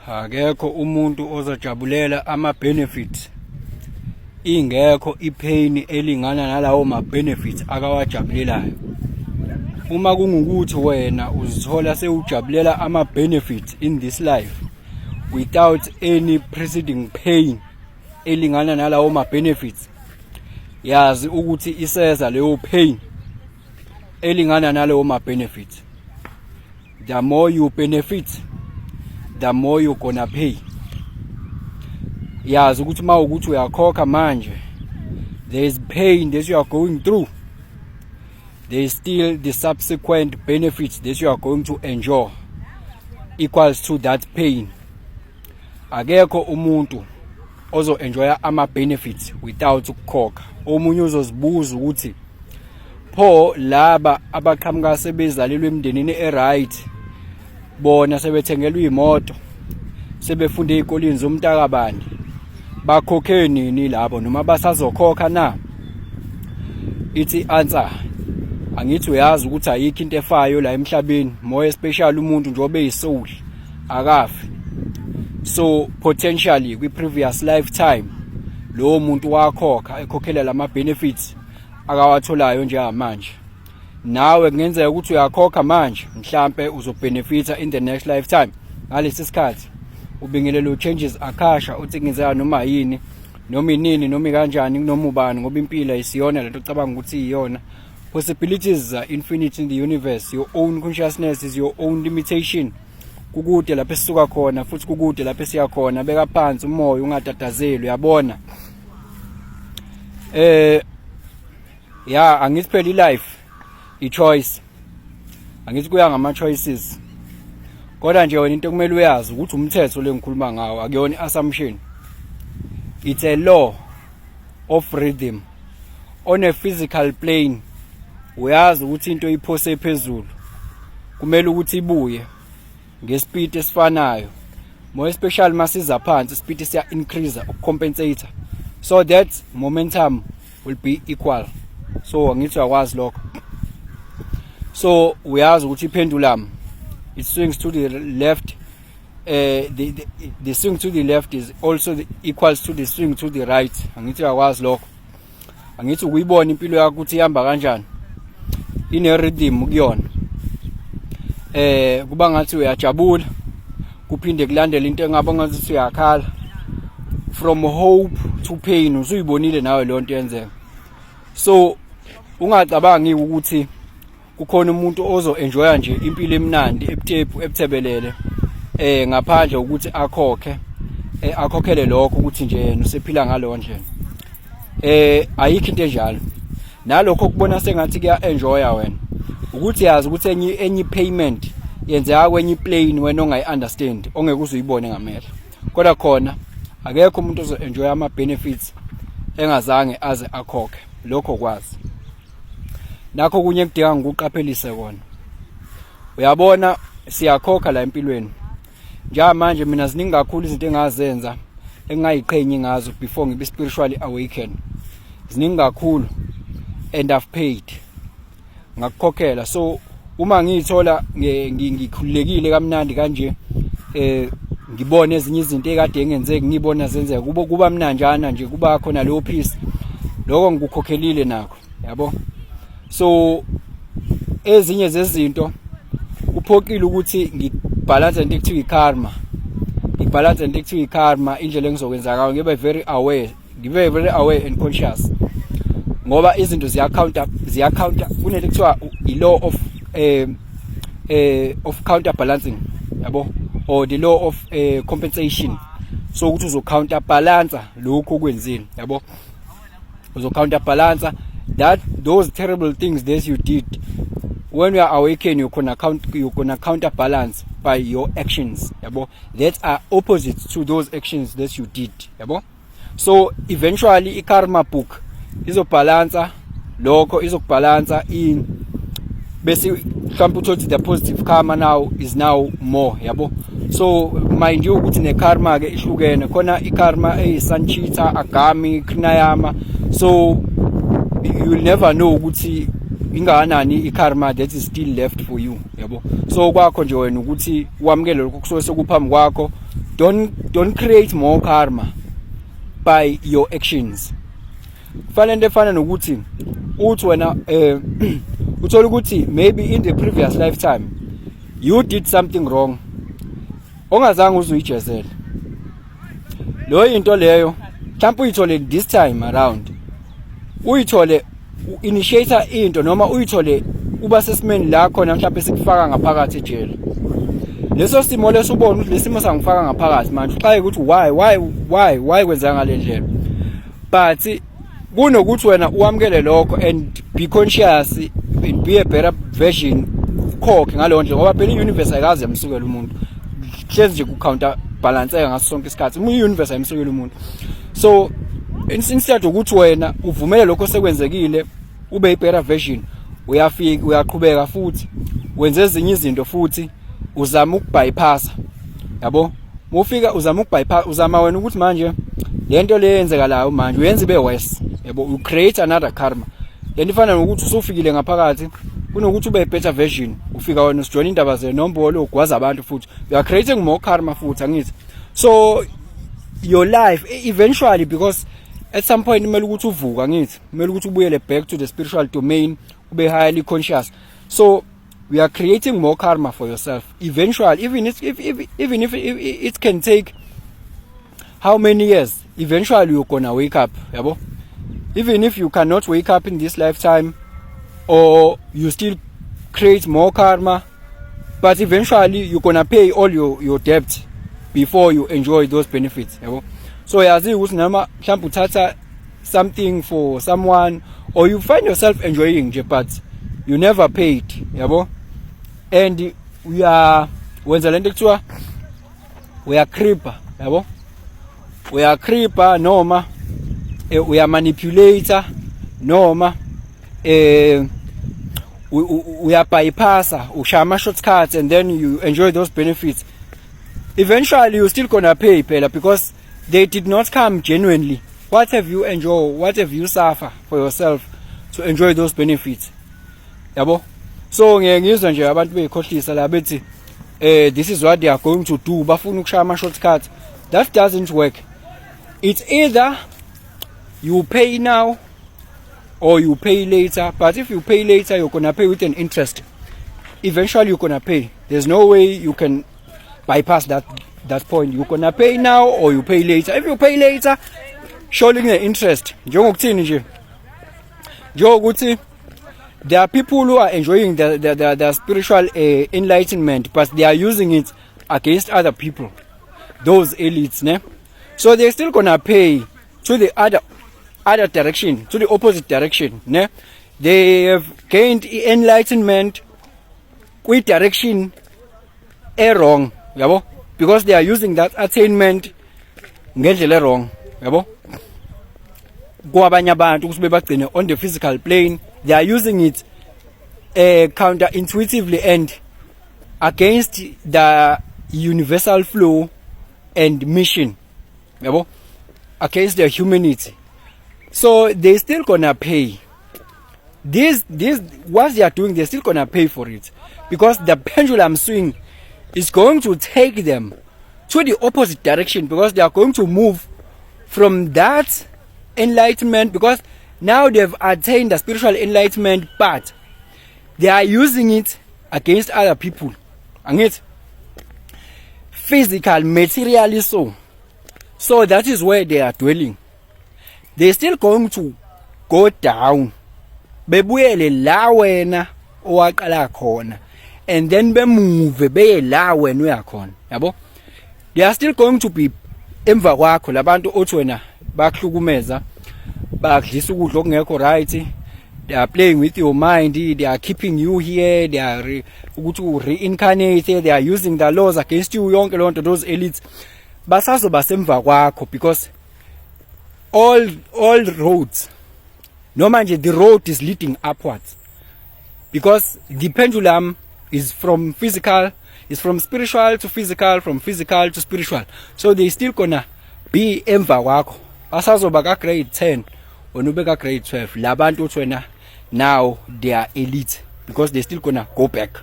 Akekho umuntu ozojabulela ama-benefits ingekho ipain elingana nalawo ma-benefits akawajabulelayo. Uma kungukuthi wena uzithola sewujabulela ama-benefits in this life without any preceding pain elingana nalawo ma-benefits, yazi ukuthi iseza leyo pain elingana nalawo ma-benefits. The more you benefit, the more you gonna pay. Yazi ukuthi mawukuthi uyakhokha manje, there is pain that you are going through, there is still the subsequent benefits that you are going to enjoy equals to that pain. Akekho umuntu ozo enjoya ama-benefits without ukukhokha. Omunye uzozibuza ukuthi pho laba abaqhamuka sebezalelwe emndenini e-right, bona sebethengelwe imoto, sebefunde ezikoleni zomntakabani, bakhokhe nini labo noma basazokhokha na? Ithi answer, angithi uyazi ukuthi ayikho into efayo la emhlabeni, more especially umuntu njengoba eyisoul akafi. So potentially kwi previous lifetime lo muntu wakhokha ekhokhela lama benefits akawatholayo njengamanje. Nawe kungenzeka ukuthi uyakhokha manje, mhlambe uzobenefita in the next lifetime. Ngalesi sikhathi ubingelelo changes akasha uthi ngenzeka noma yini noma inini noma kanjani kunoma ubani, ngoba impilo isiyona lento ocabanga ukuthi iyona. Possibilities are infinite in the universe. Your own consciousness is your own limitation. Kukude lapho esisuka khona futhi kukude lapho esiya khona. Beka phansi umoya ungatatazeli, uyabona. Angithi phela life i-choice, angithi kuya ngama-choices. Kodwa nje wena into kumele uyazi ukuthi umthetho le ngikhuluma ngawo akuyona i-assumption. It's a law of rhythm on a physical plane. Uyazi ukuthi into iphose phezulu kumele ukuthi ibuye ngespeed esifanayo, more especially masiza phansi speed siya increase ukucompensate so that momentum will be equal. So angithi uyakwazi lokho. So uyazi ukuthi pendulum it swings to the left, the swing to the left is also equals to the swing to the right. Angithi uyakwazi lokho. Angithi ukuyibona impilo yakho ukuthi ihamba kanjani, ine rhythm kuyona. Kuba ngathi uyajabula kuphinde kulandela into engaba ngathi uyakhala, from hope to pain. Usuyibonile nawe le nto yenzeka. So ungacabangi ukuthi kukhona umuntu ozo enjoya nje impilo emnandi ebuthebelele ngaphandle ukuthi akhokhe, akhokhele lokho ukuthi nje yena usephila ngalo ndlela. Ayikho into enjalo. Nalokho kubona sengathi kuya enjoya wena ukuthi yazi ukuthi enye payment yenzeka kwenye plane wena ongayi-understand, ongeke uzuyibone ngamehlo. Kodwa khona akekho umuntu ozo enjoy ama benefits engazange aze akhokhe. Lokho kwazi nakho kunye kudinga ngokuqaphelise kona. Uyabona siyakhokha la empilweni. Njengamanje mina ziningi kakhulu izinto engazenza engayiqhenyi ngazo before ngibe spiritually awaken. Ziningi kakhulu and I've paid ngakukhokhela. So uma ngithola ngikhululekile kamnandi kanje, ngibone ezinye izinto ekade engenzeki ngibona zenzeka, kuba mnanjana nje, kuba khona leyo peace, lokho ngikukhokhelile nakho, yabo. So ezinye zezinto kuphokile ukuthi ngibalance into ekuthiwa ikarma. Ngibalance into ekuthiwa ikarma, indlela engizokwenza ngayo ngibe very aware and conscious. Ngoba izinto ziya counter kunento ekuthiwa i-law of counterbalancing, yabo, or the law of compensation. So ukuthi uzo counterbalance lokho okwenzile, yabo. Uzo counterbalance those terrible things that you did. When you are awakened, you're gonna counterbalance by your actions, yabo, that are opposite to those actions that you did, yabo. So eventually i-karma book izobalansa lokho, izokubalansa in bese mhlawumbe uthi the positive karma now is now more, yabo. So mind you ukuthi ne karma ke ihlukene, khona i-karma eyisanchita, agami, krinayama. So you will never know ukuthi ingakanani i-karma that is still left for you, yabo. So kwakho nje wena ukuthi wamukele lokho kusuke sekuphambi kwakho, don't create more karma by your actions. Fanele efana nokuthi uthi wena uthola ukuthi maybe in the previous lifetime you did something wrong ongazange uzuyijezela lo into leyo mhlawumbe uyithole this time around uyithole initiator into noma uyithole uba sesimeni la khona mhlawumbe sikufaka ngaphakathi ejele leso simo leso ubona ukuthi lesimo sangifaka ngaphakathi manje uxaye ukuthi why kwenza ngale ndlela but kunokuthi wena uamkele lokho and be conscious and be a better version khokhe ngalo ndlela ngoba phela i-universe ayikaze yamsukela umuntu hlezi nje ku counter balance ngaso sonke isikhathi i-universe ayimsukela umuntu so instead ukuthi wena uvumele lokho sekwenzekile ube i-better version uyafika uyaqhubeka futhi wenze ezinye izinto futhi uzama ukubypassa yabo ufika uzama ukubypass uzama wena ukuthi manje lento le yenzekalayo manje uyenze be worse yabo you create another karma lento ifana nokuthi usufikile ngaphakathi kunokuthi ube better version ufika wena usijoin indaba zenombolo ugwaza abantu futhi you are creating more karma futhi angithi so your life eventually because at some point kumele ukuthi uvuka ngithi kumele ukuthi ubuyele back to the spiritual domain ube highly conscious so we are creating more karma for yourself eventually even if it can take how many years eventually you're gonna wake up yabo even if you cannot wake up in this lifetime or you still create more karma but eventually you're gonna pay all your debt before you enjoy those benefits yabo so yazi ukuthi nama mhlawumbe uthatha something for someone or you find yourself enjoying nje but you never paid yabo and we are wenza lento kuthiwa we are creeper yabo we are creeper noma we are manipulator noma we are bypasser ushaya shortcuts and then you enjoy those benefits eventually you're still gonna pay phela because they did not come genuinely. What have you enjoyed? What have you suffer for yourself to enjoy those benefits? Yabo? So ngiyizwa nje abantu bekhohlisa la bethi this is what they are going to do bafuna ukushaya ama shortcuts. That doesn't work. It's either you pay now or you pay later, but if you pay later you're going to pay with an interest. Eventually you're going to pay. There's no way you can bypass that point. You're gonna pay now or you pay later. If you pay later, showing the interest. Njengokuthini nje. Njengokuthi there are people who are enjoying the spiritual enlightenment, but they are using it against other people, those elites, ne? So they're still gonna pay to the other direction, to the opposite direction, ne? They have gained enlightenment with direction wrong, yabo? Because they are using that attainment ngendlela wrong, yabo? Kwabanye abantu ukuthi bebagcine on the physical plane, they are using it counterintuitively and against the universal flow and mission, yabo? Against their humanity. So they still gonna pay. This what they are doing, they're still gonna pay for it because the pendulum swing is going to take them to the opposite direction because they are going to move from that enlightenment because now they've attained the spiritual enlightenment, but they are using it against other people. And it's physical, materially so. So that is where they are dwelling. They're still going to go down. Bebuyele la wena owaqala khona. And then bemove beye la wena uyakhona, yabo? They are still going to be emva kwakho labantu othi wena bakuhlukumeza, bakudlisa ukudla okungekho right. They are playing with your mind, they are keeping you here, they are reincarnate, they are using the laws against you, yonke lonto those elites basazoba semva kwakho because all roads noma nje the road is leading upwards because the pendulum is from spiritual to physical, from physical to spiritual. So they still gonna be emva kwakho basazoba ka grade 10 wena ube ka grade 12 labantu uthi wena now they are elite because they still gonna go back.